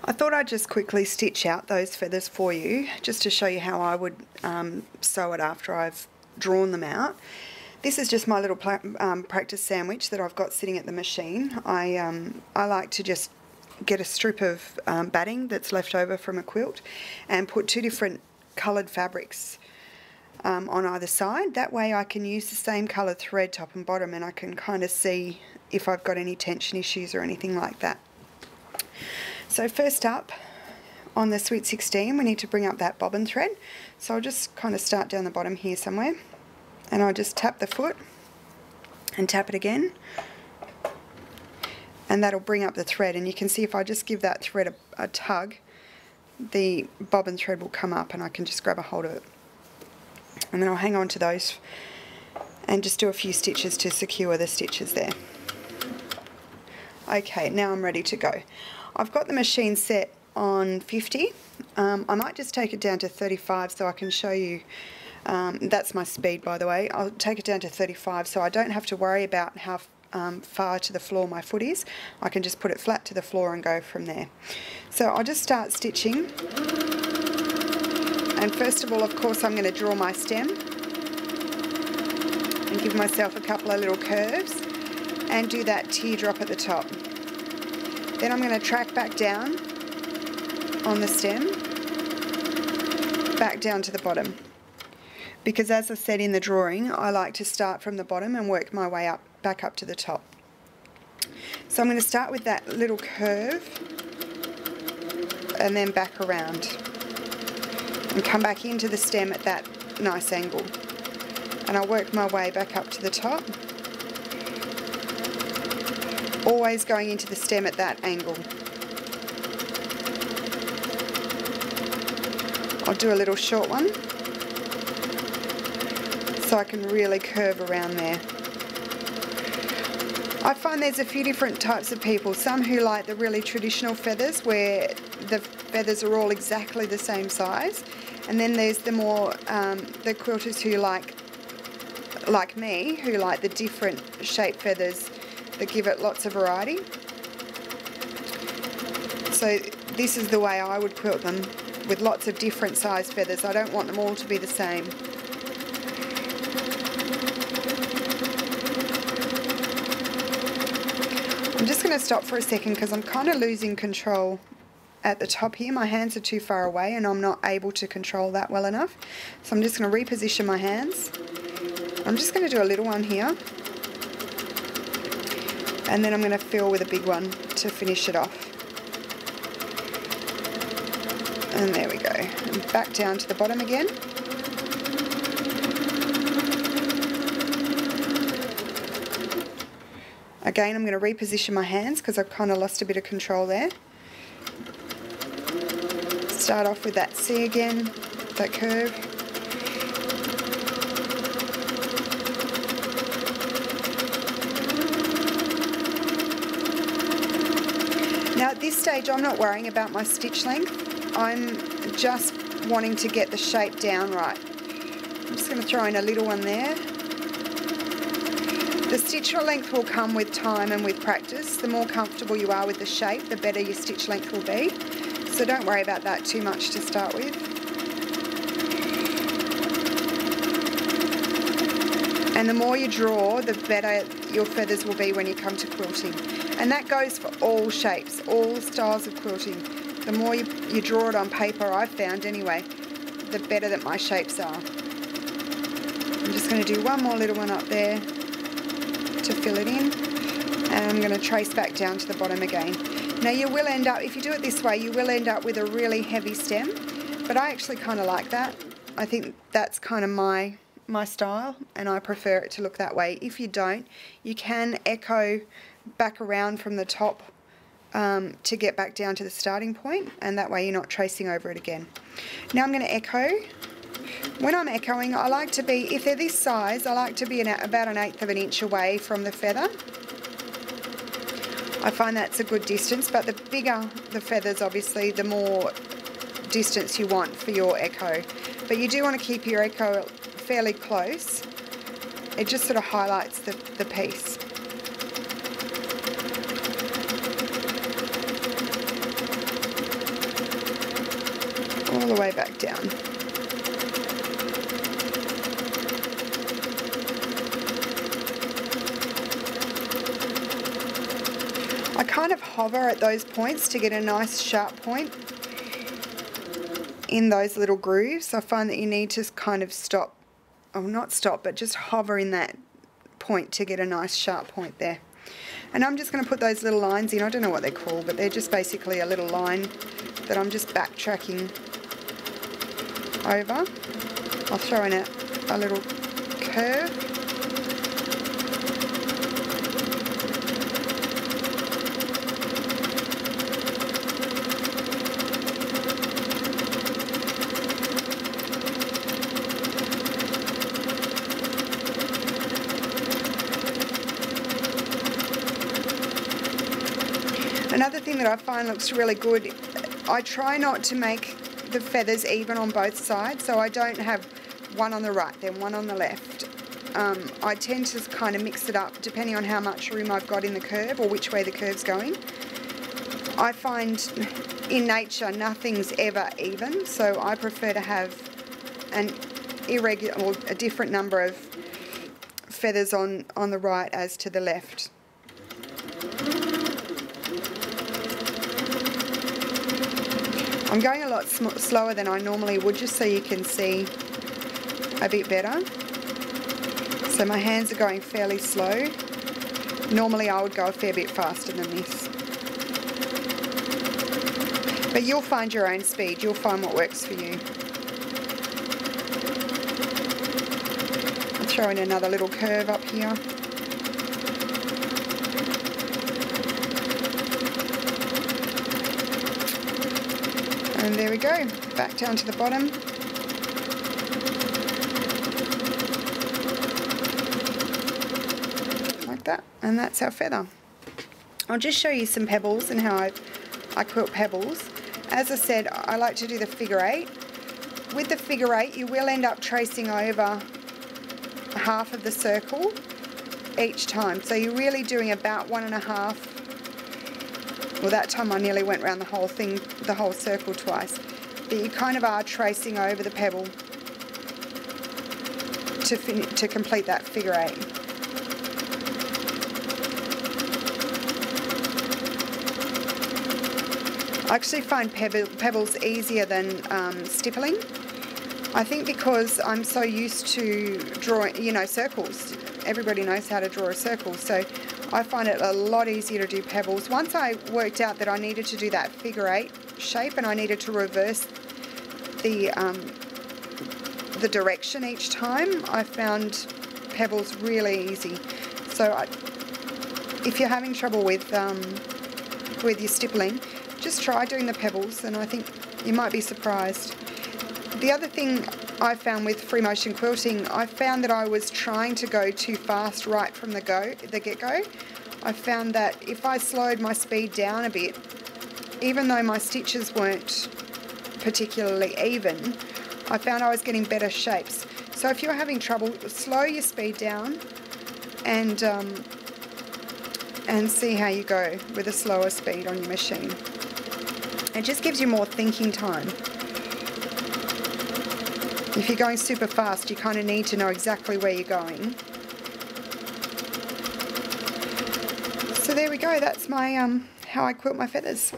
I thought I'd just quickly stitch out those feathers for you, just to show you how I would sew it after I've drawn them out. This is just my little practice sandwich that I've got sitting at the machine. I like to just get a strip of batting that's left over from a quilt and put two different coloured fabrics on either side. That way I can use the same coloured thread top and bottom, and I can kind of see if I've got any tension issues or anything like that. So first up, on the Sweet 16, we need to bring up that bobbin thread. So I'll just kind of start down the bottom here somewhere, and I'll just tap the foot and tap it again, and that'll bring up the thread. And you can see if I just give that thread a tug, the bobbin thread will come up and I can just grab a hold of it. And then I'll hang on to those and just do a few stitches to secure the stitches there. Okay, now I'm ready to go. I've got the machine set on 50. I might just take it down to 35 so I can show you. That's my speed, by the way. I'll take it down to 35 so I don't have to worry about how far to the floor my foot is. I can just put it flat to the floor and go from there. So I'll just start stitching. And first of all, of course, I'm going to draw my stem and give myself a couple of little curves and do that teardrop at the top. Then I'm going to track back down on the stem, back down to the bottom. Because as I said in the drawing, I like to start from the bottom and work my way up, back up to the top. So I'm going to start with that little curve and then back around and come back into the stem at that nice angle. And I'll work my way back up to the top, always going into the stem at that angle. I'll do a little short one so I can really curve around there. I find there's a few different types of people. Some who like the really traditional feathers where the feathers are all exactly the same size, and then there's the more the quilters who like me, who like the different shaped feathers that give it lots of variety. So this is the way I would quilt them, with lots of different size feathers. I don't want them all to be the same. I'm just going to stop for a second because I'm kind of losing control at the top here. My hands are too far away and I'm not able to control that well enough. So I'm just going to reposition my hands. I'm just going to do a little one here, and then I'm going to fill with a big one to finish it off. And there we go. And back down to the bottom again. Again, I'm going to reposition my hands because I've kind of lost a bit of control there. Start off with that C again, that curve. Now at this stage I'm not worrying about my stitch length, I'm just wanting to get the shape down right. I'm just going to throw in a little one there. The stitch length will come with time and with practice. The more comfortable you are with the shape, the better your stitch length will be. So don't worry about that too much to start with. And the more you draw, the better your feathers will be when you come to quilting. And that goes for all shapes, all styles of quilting. The more you draw it on paper, I've found anyway, the better that my shapes are. I'm just going to do one more little one up there to fill it in, and I'm going to trace back down to the bottom again. Now you will end up, if you do it this way, you will end up with a really heavy stem, but I actually kind of like that. I think that's kind of my style, and I prefer it to look that way. If you don't, you can echo back around from the top to get back down to the starting point, and that way you're not tracing over it again. Now I'm going to echo. When I'm echoing, I like to be, if they're this size, I like to be about 1/8 of an inch away from the feather. I find that's a good distance, but the bigger the feathers, obviously, the more distance you want for your echo. But you do want to keep your echo fairly close. It just sort of highlights the piece. all the way back down. I kind of hover at those points to get a nice sharp point in those little grooves. I find that you need to kind of stop, or not stop, but just hover in that point to get a nice sharp point there. And I'm just going to put those little lines in. I don't know what they're called, but they're just basically a little line that I'm just backtracking over. I'll throw in a little curve. Another thing that I find looks really good, I try not to make the feathers even on both sides, so I don't have one on the right then one on the left. I tend to kind of mix it up depending on how much room I've got in the curve or which way the curve's going. I find in nature nothing's ever even, so I prefer to have an irregular or a different number of feathers on the right as to the left. I'm going a lot slower than I normally would, just so you can see a bit better. So my hands are going fairly slow. Normally I would go a fair bit faster than this. But you'll find your own speed, you'll find what works for you. I'll throw in another little curve up here. And there we go, back down to the bottom. Like that, and that's our feather. I'll just show you some pebbles and how I quilt pebbles. As I said, I like to do the figure eight. With the figure eight, you will end up tracing over half of the circle each time. So you're really doing about 1.5. Well, that time I nearly went around the whole thing, the whole circle twice. But you kind of are tracing over the pebble to complete that figure eight. I actually find pebbles easier than stippling. I think because I'm so used to drawing, you know, circles. Everybody knows how to draw a circle, so I find it a lot easier to do pebbles. Once I worked out that I needed to do that figure eight shape and I needed to reverse the direction each time, I found pebbles really easy. So if you're having trouble with your stippling, just try doing the pebbles and I think you might be surprised. The other thing I found with free motion quilting, I found that I was trying to go too fast right from the get-go. I found that if I slowed my speed down a bit, even though my stitches weren't particularly even, I found I was getting better shapes. So if you're having trouble, slow your speed down and see how you go with a slower speed on your machine. It just gives you more thinking time. If you're going super fast, you kind of need to know exactly where you're going. So there we go, that's my how I quilt my feathers.